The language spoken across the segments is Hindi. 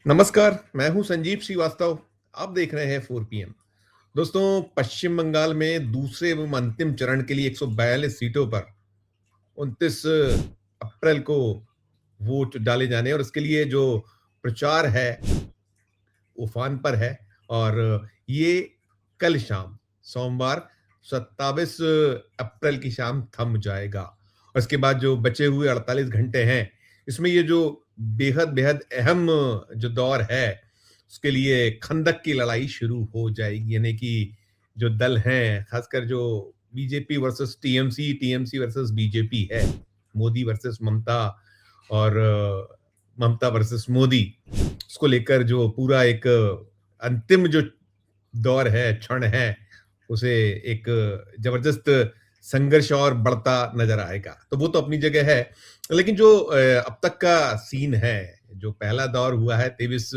नमस्कार, मैं हूं संजीव श्रीवास्तव। आप देख रहे हैं 4 PM। दोस्तों, पश्चिम बंगाल में दूसरे एवं अंतिम चरण के लिए 142 सीटों पर 29 अप्रैल को वोट डाले जाने और इसके लिए जो प्रचार है उफान पर है। और ये कल शाम सोमवार 27 अप्रैल की शाम थम जाएगा। और इसके बाद जो बचे हुए 48 घंटे हैं, इसमें ये जो बेहद बेहद अहम जो दौर है, उसके लिए खंदक की लड़ाई शुरू हो जाएगी। यानी कि जो दल हैं, खासकर जो BJP versus TMC, TMC versus BJP है, मोदी वर्सेस ममता और ममता वर्सेस मोदी, उसको लेकर जो पूरा एक अंतिम जो दौर है, क्षण है, उसे एक जबरदस्त संघर्ष और बढ़ता नजर आएगा। तो वो तो अपनी जगह है, लेकिन जो अब तक का सीन है, जो पहला दौर हुआ है 23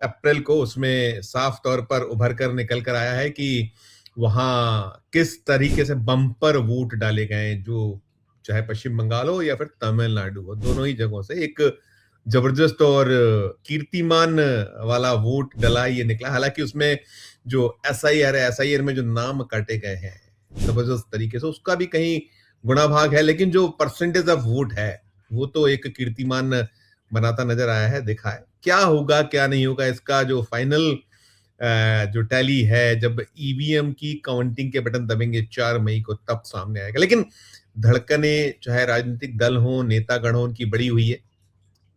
अप्रैल को, उसमें साफ तौर पर उभर कर निकल कर आया है कि वहां किस तरीके से बम्पर वोट डाले गए। जो चाहे पश्चिम बंगाल हो या फिर तमिलनाडु हो, दोनों ही जगहों से एक जबरदस्त और कीर्तिमान वाला वोट डला ये निकला। हालांकि उसमें जो एसआईआर है, एसआईआर में जो नाम काटे गए हैं जबरदस्त तरीके से, उसका भी कहीं गुणा भाग है, लेकिन जो परसेंटेज ऑफ वोट है वो तो एक कीर्तिमान बनाता नजर आया है। देखा है क्या होगा क्या नहीं होगा, इसका जो फाइनल जो टैली है, जब ईवीएम की काउंटिंग के बटन दबेंगे 4 मई को, तब सामने आएगा। लेकिन धड़कने चाहे राजनीतिक दल हो, नेतागण हो, उनकी बड़ी हुई है।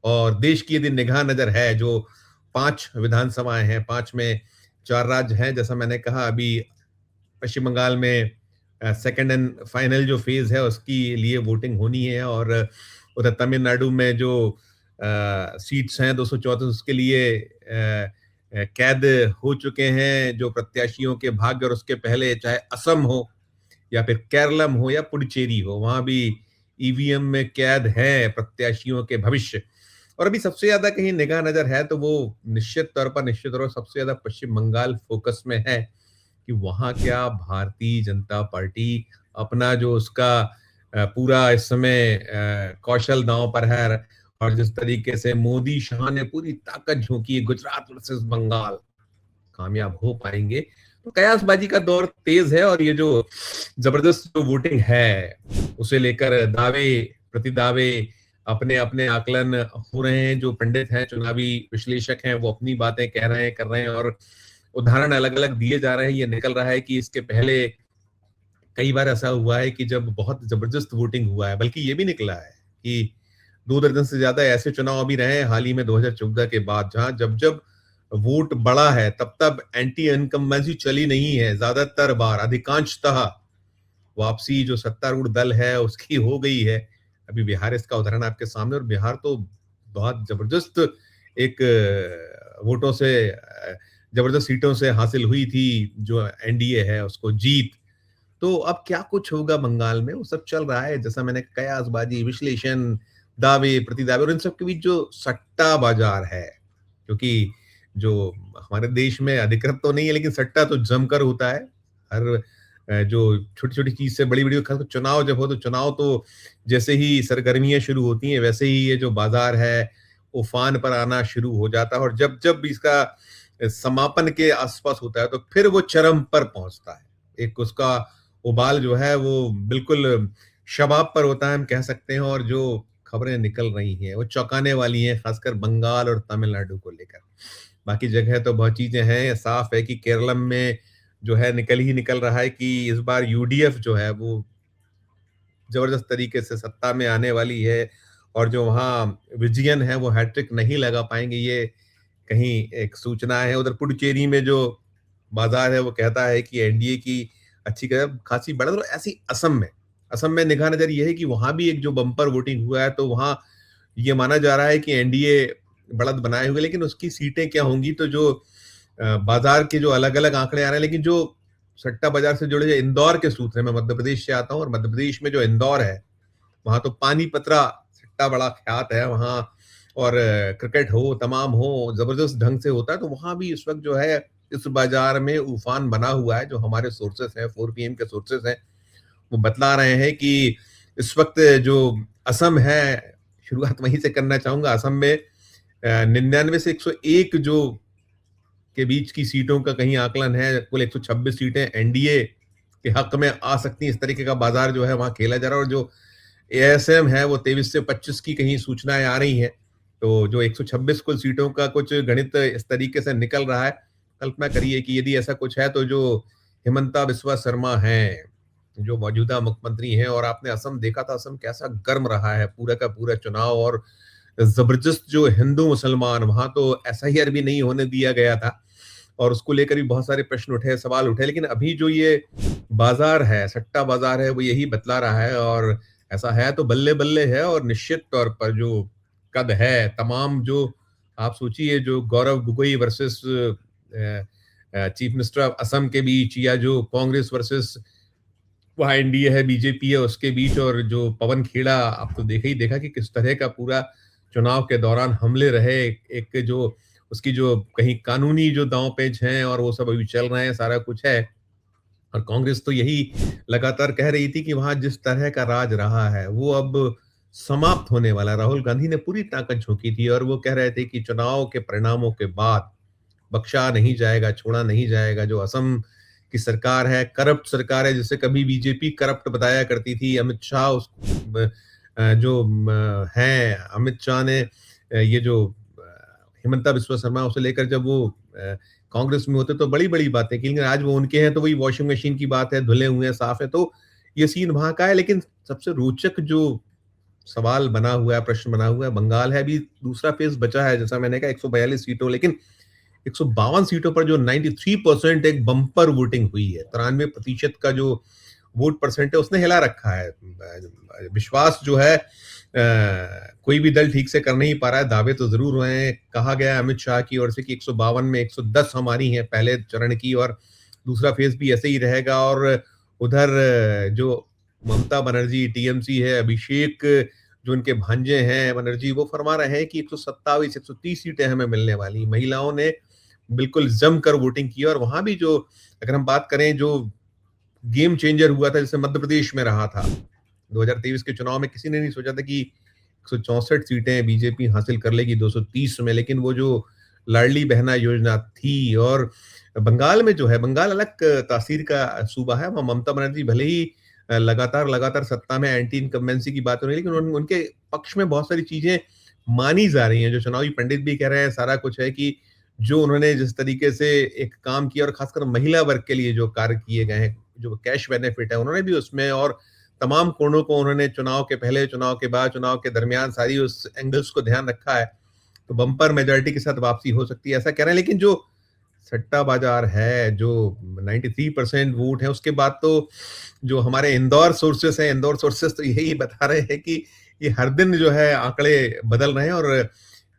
और देश की यदि निगाह नजर है, जो 5 विधानसभाएं हैं, 5 में 4 राज्य हैं, जैसा मैंने कहा, अभी पश्चिम बंगाल में सेकंड एंड फाइनल जो फेज है उसकी लिए वोटिंग होनी है। और उधर तमिलनाडु में जो सीट्स हैं 234, उसके लिए कैद हो चुके हैं जो प्रत्याशियों के भाग्य। और उसके पहले चाहे असम हो या फिर केरलम हो या पुडुचेरी हो, वहां भी ईवीएम में कैद है प्रत्याशियों के भविष्य। और अभी सबसे ज्यादा कहीं निगाह नजर है तो वो निश्चित तौर पर सबसे ज्यादा पश्चिम बंगाल फोकस में है कि वहां क्या भारतीय जनता पार्टी अपना जो उसका पूरा इस समय कौशल दांव पर है, और जिस तरीके से मोदी शाह ने पूरी ताकत झोंकी है गुजरात वर्सेस बंगाल, कामयाब हो पाएंगे। तो कयासबाजी का दौर तेज है। और ये जो जबरदस्त जो वोटिंग है, उसे लेकर दावे प्रतिदावे, अपने अपने आकलन हो रहे हैं। जो पंडित हैं, चुनावी विश्लेषक हैं, वो अपनी बातें कह रहे हैं, कर रहे हैं, और उदाहरण अलग अलग दिए जा रहे हैं। ये निकल रहा है कि इसके पहले कई बार ऐसा हुआ है कि जब बहुत जबरदस्त वोटिंग हुआ है, बल्कि ये भी निकला है कि 2 दर्जन से ज्यादा ऐसे चुनाव अभी रहे हैं हाल ही में 2014 के बाद, जहां जब जब वोट बढ़ा है तब तब एंटी इनकम्बेंसी चली नहीं है। ज्यादातर बार, अधिकांशतः वापसी जो सत्तारूढ़ दल है उसकी हो गई है। अभी बिहार इसका उदाहरण आपके सामने, और बिहार तो बहुत जबरदस्त एक वोटों से, जबरदस्त सीटों से हासिल हुई थी जो एनडीए है उसको जीत। तो अब क्या कुछ होगा बंगाल में, वो सब चल रहा है। जैसा मैंने कयासबाजी, विश्लेषण, दावे प्रतिदावे, और इन सब के बीच जो सट्टा बाजार है, क्योंकि जो हमारे देश में अधिकृत तो नहीं है, लेकिन सट्टा तो जमकर होता है। हर जो छोटी छोटी चीज से बड़ी बड़ी, खासकर चुनाव जब हो, तो चुनाव तो जैसे ही सरगर्मियां शुरू होती हैं, वैसे ही ये जो बाजार है उफान पर आना शुरू हो जाता है। और जब जब इसका समापन के आसपास होता है, तो फिर वो चरम पर पहुंचता है। एक उसका उबाल जो है वो बिल्कुल शबाब पर होता है, हम कह सकते हैं। और जो खबरें निकल रही हैं वो चौंकाने वाली हैं, खासकर बंगाल और तमिलनाडु को लेकर। बाकी जगह तो बहुत चीजें हैं। साफ है कि केरलम में जो है निकल रहा है कि इस बार यूडीएफ जो है वो जबरदस्त तरीके से सत्ता में आने वाली है। और जो वहाँ विजयन है वो हैट्रिक नहीं लगा पाएंगे, ये कहीं एक सूचना है। उधर पुडुचेरी में जो बाजार है वो कहता है कि एनडीए की अच्छी खासी बढ़त। और ऐसी असम में निगाह नजर ये है कि वहां भी एक जो बम्पर वोटिंग हुआ है, तो वहां ये माना जा रहा है कि एनडीए बढ़त बनाए हुए, लेकिन उसकी सीटें क्या होंगी, तो जो बाजार के जो अलग अलग आंकड़े आ रहे हैं। लेकिन जो सट्टा बाजार से जुड़े जो इंदौर के सूत्र है, मैं मध्य प्रदेश से आता हूँ, और मध्य प्रदेश में जो इंदौर है, वहां तो पानीपतरा सट्टा बड़ा ख्यात है वहां। और क्रिकेट हो, तमाम हो, जबरदस्त ढंग से होता है। तो वहां भी इस वक्त जो है इस बाजार में उफान बना हुआ है। जो हमारे सोर्सेस हैं, 4 PM के सोर्सेस हैं, वो बतला रहे हैं कि इस वक्त जो असम है, शुरुआत वहीं से करना चाहूंगा। असम में 99 से 101 जो के बीच की सीटों का कहीं आकलन है, कुल 126 सीटें एनडीए के हक में आ सकती हैं। इस तरीके का बाजार जो है वहां खेला जा रहा है, और जो एएसएम है वो 23 से 25 की कहीं सूचनाएं आ रही हैं। तो जो 126 कुल सीटों का कुछ गणित इस तरीके से निकल रहा है। कल्पना करिए कि यदि ऐसा कुछ है तो जो हिमंता बिस्वा शर्मा हैं, जो मौजूदा मुख्यमंत्री हैं, और आपने असम देखा था, असम कैसा गर्म रहा है पूरा का पूरा चुनाव, और जबरदस्त जो हिंदू मुसलमान, वहां तो एसआईआर भी नहीं होने दिया गया था, और उसको लेकर भी बहुत सारे प्रश्न उठे, सवाल उठे। लेकिन अभी जो ये बाजार है, सट्टा बाजार है, वो यही बतला रहा है, और ऐसा है तो बल्ले बल्ले है। और निश्चित तौर पर जो कद है, तमाम जो आप सोचिए, जो Gaurav Gogoi versus chief minister of Assam के बीच, या जो कांग्रेस वर्सेस वहाँ एनडीए है, बीजेपी है, उसके बीच, और जो पवन खेड़ा, आप तो देखा कि किस तरह का पूरा चुनाव के दौरान हमले रहे। एक जो उसकी जो कहीं कानूनी जो दांव पेच हैं, और वो सब अभी चल रहे हैं, सारा कुछ है। और कांग्रेस तो यही लगातार कह रही थी कि वहां जिस तरह का राज रहा है वो अब समाप्त होने वाला है। राहुल गांधी ने पूरी ताकत झोंकी थी, और वो कह रहे थे कि चुनाव के परिणामों के बाद बख्शा नहीं जाएगा, छोड़ा नहीं जाएगा। जो असम की सरकार है, करप्ट सरकार है, जिसे कभी बीजेपी करप्ट बताया करती थी। अमित शाह उस जो हैं, अमित शाह ने ये जो हिमंता बिस्वा शर्मा, उसे लेकर जब वो कांग्रेस में होते तो बड़ी बड़ी बातें की, लेकिन आज वो उनके हैं तो वही वॉशिंग मशीन की बात है, धुले हुए हैं, साफ है। तो ये सीन वहां का है। लेकिन सबसे रोचक जो सवाल बना हुआ है, प्रश्न बना हुआ है, बंगाल है। अभी दूसरा फेज बचा है, जैसा मैंने कहा 142 सीटों, लेकिन 152 सीटों पर जो 93% एक बम्पर वोटिंग हुई है, 93% का जो वोट परसेंट है, उसने हिला रखा है। विश्वास जो है, कोई भी दल ठीक से कर नहीं पा रहा है। दावे तो जरूर हुए हैं, कहा गया है अमित शाह की ओर से कि 152 में 110 हमारी हैं पहले चरण की, और दूसरा फेज भी ऐसे ही रहेगा। और उधर जो ममता बनर्जी, टीएमसी है, अभिषेक जो उनके भांजे हैं बनर्जी, वो फरमा रहे हैं कि 127 130 सीटें हमें मिलने वाली। महिलाओं ने बिल्कुल जमकर वोटिंग की, और वहां भी जो, अगर हम बात करें, जो गेम चेंजर हुआ था, जैसे मध्य प्रदेश में रहा था 2023 के चुनाव में, किसी ने नहीं सोचा था कि 164 सीटें बीजेपी हासिल कर लेगी 230 में। लेकिन वो जो लाडली बहना योजना थी, और बंगाल में जो है, बंगाल अलग तासीर का सूबा है। वहाँ ममता बनर्जी भले ही लगातार लगातार सत्ता में, एंटी इनकम्बेंसी की बात हो रही है, लेकिन उनके पक्ष में बहुत सारी चीजें मानी जा रही हैं। जो चुनावी पंडित भी कह रहे हैं, सारा कुछ है कि जो उन्होंने जिस तरीके से एक काम किया, और खासकर महिला वर्ग के लिए जो कार्य किए गए हैं, जो कैश बेनिफिट है, उन्होंने भी उसमें, और तमाम कोणों को उन्होंने चुनाव के पहले, चुनाव के बाद, चुनाव के दरमियान सारी उस एंगल्स को ध्यान रखा है। तो बम्पर मेजोरिटी के साथ वापसी हो सकती है, ऐसा कह रहे हैं। लेकिन जो सट्टा बाजार है, जो 93% वोट है, उसके बाद तो जो हमारे इंदौर सोर्सेस हैं, इंदौर सोर्सेस तो यही बता रहे हैं कि ये हर दिन जो है आंकड़े बदल रहे हैं, और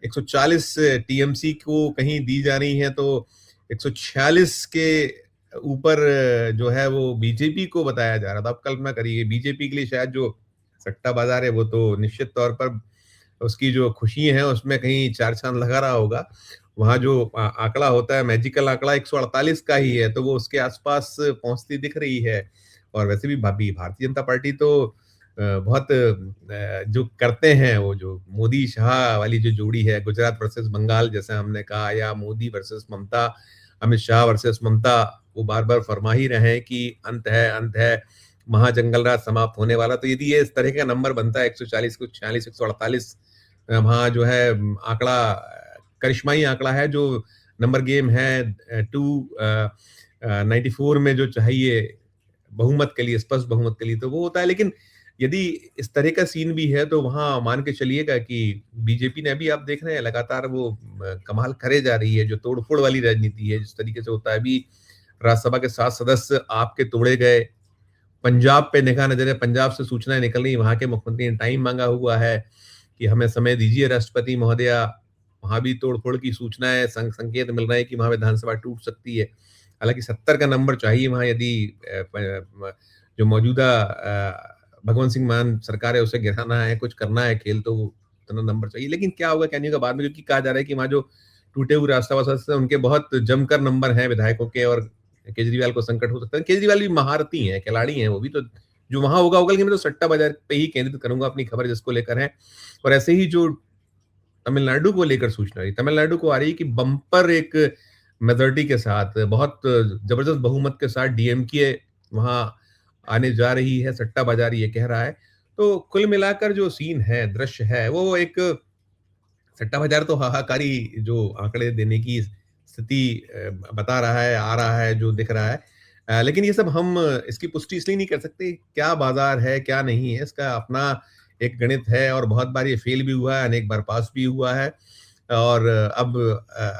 140 टीएमसी को कहीं दी जा रही है, तो 146 के ऊपर जो है वो बीजेपी को बताया जा रहा था। अब कल्पना करिए, बीजेपी के लिए शायद जो सट्टा बाजार है वो तो निश्चित तौर पर उसकी जो खुशी है उसमें कहीं चार चांद लगा रहा होगा। वहां जो आंकड़ा होता है, मैजिकल आंकड़ा 148 का ही है, तो वो उसके आसपास पहुंचती दिख रही है। और वैसे भी भाभी भारतीय जनता पार्टी तो बहुत जो करते हैं, वो जो मोदी शाह वाली जो जोड़ी है, गुजरात वर्सेस बंगाल जैसे हमने कहा, या मोदी वर्सेस ममता, अमित शाह वर्सेस ममता, वो बार बार फरमा ही रहे हैं कि अंत है, महाजंगलराज समाप्त होने वाला। तो यदि ये इस तरह का नंबर बनता है 140 को 46 148, वहाँ जो है आंकड़ा करिश्माई आंकड़ा है, जो नंबर गेम है 294 में जो चाहिए बहुमत के लिए, स्पष्ट बहुमत के लिए, तो वो होता है। लेकिन यदि इस तरह का सीन भी है तो वहां मान के चलिएगा कि बीजेपी ने, अभी आप देख रहे हैं लगातार वो कमाल करे जा रही है। जो तोड़फोड़ वाली राजनीति है, जिस तरीके से होता है, अभी राज्यसभा के 7 सदस्य आपके तोड़े गए। पंजाब पे निगाह नजर है, पंजाब से सूचनाएं निकल रही, वहां के मुख्यमंत्री ने टाइम मांगा हुआ है कि हमें समय दीजिए राष्ट्रपति महोदया। वहां भी तोड़फोड़ की सूचनाएं, संकेत मिल रहे हैं कि वहां विधानसभा टूट सकती है। हालांकि 70 का नंबर चाहिए वहां, यदि जो मौजूदा भगवंत सिंह मान सरकार है उसे गिराना है, कुछ करना है खेल, तो उतना नंबर चाहिए। लेकिन क्या होगा कहने का बाद में, क्योंकि कहा जा रहा है कि वहां जो टूटे हुए राज्यसभा सदस्य उनके बहुत जमकर नंबर हैं विधायकों के, और केजरीवाल को संकट हो सकता है। केजरीवाल भी महारथी हैं, खिलाड़ी हैं वो भी, तो जो वहां होगा होगा। लेकिन मैं तो सट्टा बाजार पे ही केंद्रित करूंगा अपनी खबर, जिसको लेकर है। और ऐसे ही जो तमिलनाडु को लेकर सूचना आ रही, तमिलनाडु को आ रही कि बम्पर एक मेजॉरिटी के साथ, बहुत जबरदस्त बहुमत के साथ डीएमके वहां आने जा रही है, सट्टा बाजार ये कह रहा है। तो कुल मिलाकर जो सीन है, दृश्य है, वो एक सट्टा बाजार तो हाहाकारी जो आंकड़े देने की स्थिति बता रहा है, आ रहा है, जो दिख रहा है। लेकिन ये सब हम इसकी पुष्टि इसलिए नहीं कर सकते, क्या बाजार है, क्या नहीं है, इसका अपना एक गणित है और बहुत बार ये फेल भी हुआ है, अनेक बार पास भी हुआ है। और अब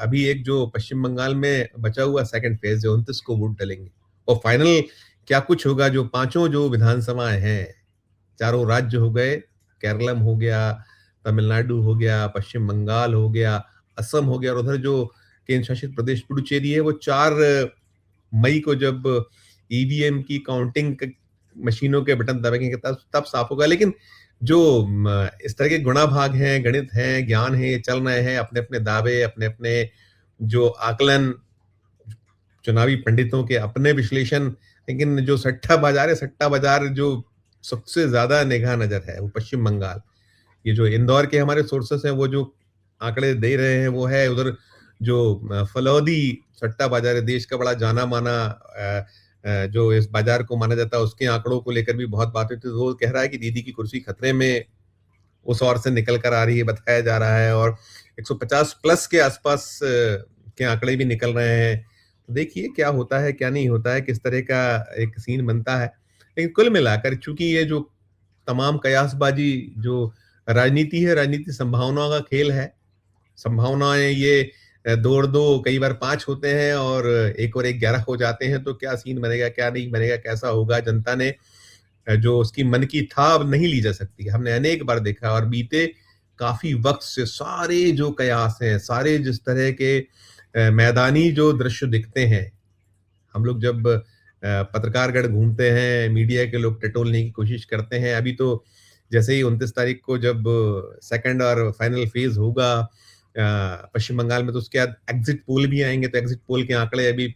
अभी एक जो पश्चिम बंगाल में बचा हुआ सेकंड फेज है, 29 को वोट डलेंगे और फाइनल क्या कुछ होगा, जो पांचों जो विधानसभाएं हैं, चारों राज्य हो गए, केरलम हो गया, तमिलनाडु हो गया, पश्चिम बंगाल हो गया, असम हो गया और उधर जो केंद्र शासित प्रदेश पुडुचेरी है, वो 4 मई को जब ईवीएम की काउंटिंग मशीनों के बटन दबेंगे तब तब साफ होगा। लेकिन जो इस तरह के गुणा भाग हैं, गणित हैं, ज्ञान है, चल रहे हैं, अपने अपने दावे, अपने अपने जो आकलन, चुनावी पंडितों के अपने विश्लेषण, लेकिन जो सट्टा बाजार है, सट्टा बाजार जो सबसे ज्यादा निगाह नजर है वो पश्चिम बंगाल। ये जो इंदौर के हमारे सोर्सेस हैं, वो जो आंकड़े दे रहे हैं, वो है उधर जो फलौदी सट्टा बाजार है, देश का बड़ा जाना माना जो इस बाजार को माना जाता है, उसके आंकड़ों को लेकर भी बहुत बात हुई थी। वो कह रहा है कि दीदी की कुर्सी खतरे में उस ओर से निकल कर आ रही है, बताया जा रहा है, और 150 प्लस के आसपास के आंकड़े भी निकल रहे हैं। तो देखिए क्या होता है, क्या नहीं होता है, किस तरह का एक सीन बनता है। लेकिन कुल मिलाकर चूंकि ये जो तमाम कयासबाजी जो राजनीति है, राजनीति संभावनाओं का खेल है। संभावनाएं ये 2 और 2 कई बार 5 होते हैं और 1 और 1 11 हो जाते हैं। तो क्या सीन बनेगा, क्या नहीं बनेगा, कैसा होगा, जनता ने जो उसकी मन की था अब नहीं ली जा सकती। हमने अनेक बार देखा और बीते काफी वक्त से सारे जो कयास हैं, सारे जिस तरह के मैदानी जो दृश्य दिखते हैं, हम लोग जब पत्रकारगढ़ घूमते हैं, मीडिया के लोग टटोलने की कोशिश करते हैं। अभी तो जैसे ही 29 तारीख को जब सेकंड और फाइनल फेज होगा पश्चिम बंगाल में, तो उसके बाद एग्जिट पोल भी आएंगे। तो एग्जिट पोल के आंकड़े अभी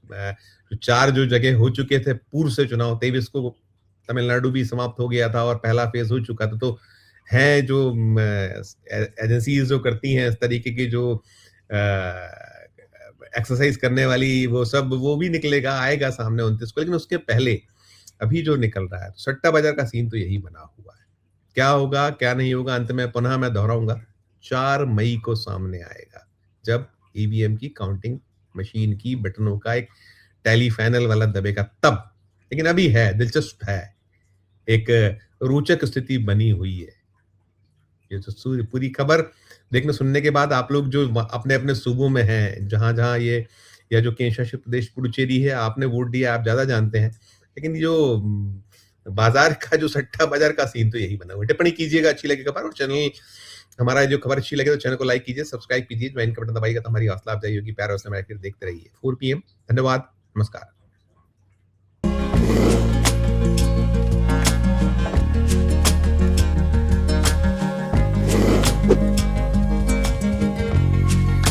जो 4 जो जगह हो चुके थे पूर्व से चुनाव, 23 को तमिलनाडु भी समाप्त हो गया था और पहला फेज हो चुका था। तो हैं जो एजेंसीज जो करती हैं इस तरीके की जो एक्सरसाइज करने वाली, वो सब वो भी निकलेगा, आएगा सामने 29 को। लेकिन उसके पहले अभी जो निकल रहा है सट्टा बाजार का सीन तो यही बना हुआ है। क्या होगा, क्या नहीं होगा, अंत में पुनः मैं दोहराऊंगा, 4 मई को सामने आएगा जब ईवीएम की काउंटिंग मशीन की बटनों का एक टैली फाइनल वाला दबेगा तब। लेकिन अभी है, दिलचस्प है, एक रोचक स्थिति बनी हुई है। ये जो पूरी खबर देखने सुनने के बाद आप लोग जो अपने अपने सूबों में हैं, जहां जहां ये या जो केंद्र शासित प्रदेश पुडुचेरी है, आपने वोट दिया, आप ज्यादा जानते हैं। लेकिन जो बाजार का जो सट्टा बाजार का सीन तो यही बना हुआ है। टिप्पणी कीजिएगा अच्छी लगे खबर, और चैनल हमारा जो खबर अच्छी लगे तो चैनल को लाइक कीजिए, सब्सक्राइब कीजिए, ज्वाइन का बटन दबाइएगा तो हमारी हौसला अफजाई होगी। प्यार और समय देखते रहिए 4 PM। धन्यवाद, नमस्कार।